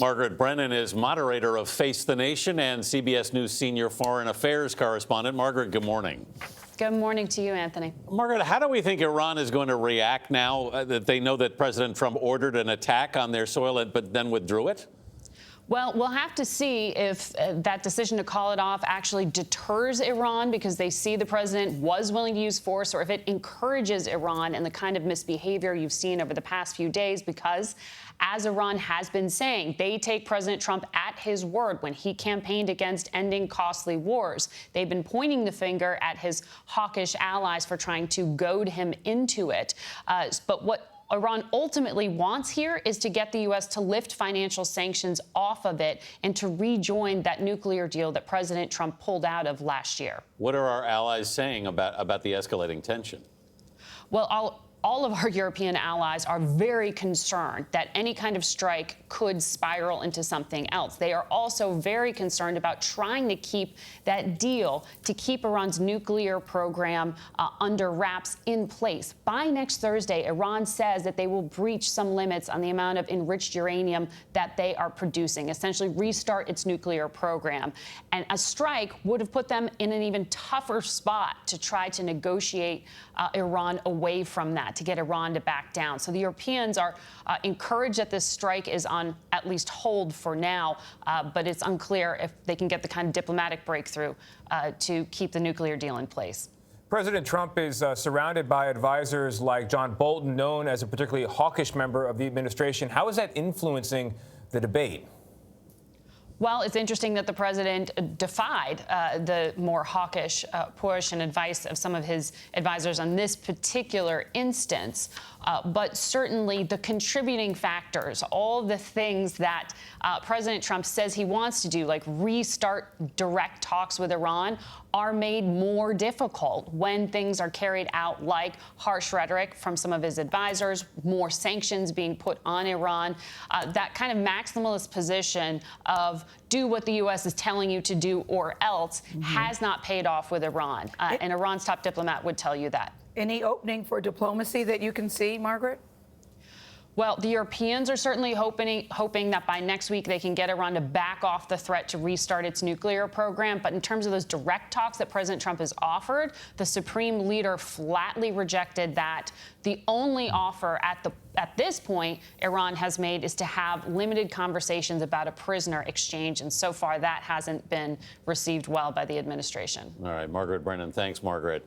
Margaret Brennan is moderator of Face the Nation and CBS News senior foreign affairs correspondent. Margaret, good morning. Good morning to you, Anthony. Margaret, how do we think Iran is going to react now that they know that President Trump ordered an attack on their soil but then withdrew it? Well, we'll have to see if that decision to call it off actually deters Iran because they see the president was willing to use force, or if it encourages Iran and the kind of misbehavior you've seen over the past few days because, as Iran has been saying, they take President Trump at his word when he campaigned against ending costly wars. They've been pointing the finger at his hawkish allies for trying to goad him into it. But what Iran ultimately wants here is to get the U.S. to lift financial sanctions off of it and to rejoin that nuclear deal that President Trump pulled out of last year. What are our allies saying about the escalating tension? Well, all of our European allies are very concerned that any kind of strike could spiral into something else. They are also very concerned about trying to keep that deal to keep Iran's nuclear program under wraps in place. By next Thursday, Iran says that they will breach some limits on the amount of enriched uranium that they are producing, essentially restart its nuclear program. And a strike would have put them in an even tougher spot to try to negotiate Iran away from that, to get Iran to back down. So the Europeans are encouraged that this strike is on at least hold for now, but it's unclear if they can get the kind of diplomatic breakthrough to keep the nuclear deal in place. President Trump is surrounded by advisors like John Bolton, known as a particularly hawkish member of the administration. How is that influencing the debate? Well, it's interesting that the president defied the more hawkish push and advice of some of his advisors on this particular instance. But certainly the contributing factors, all the things that President Trump says he wants to do, like restart direct talks with Iran, are made more difficult when things are carried out like harsh rhetoric from some of his advisors, more sanctions being put on Iran. That kind of maximalist position of do what the U.S. is telling you to do or else has not paid off with Iran. And Iran's top diplomat would tell you that. Any opening for diplomacy that you can see, Margaret? Well, the Europeans are certainly hoping that by next week they can get Iran to back off the threat to restart its nuclear program. But in terms of those direct talks that President Trump has offered, the supreme leader flatly rejected that. The only offer at this point Iran has made is to have limited conversations about a prisoner exchange. And so far, that hasn't been received well by the administration. All right, Margaret Brennan. Thanks, Margaret.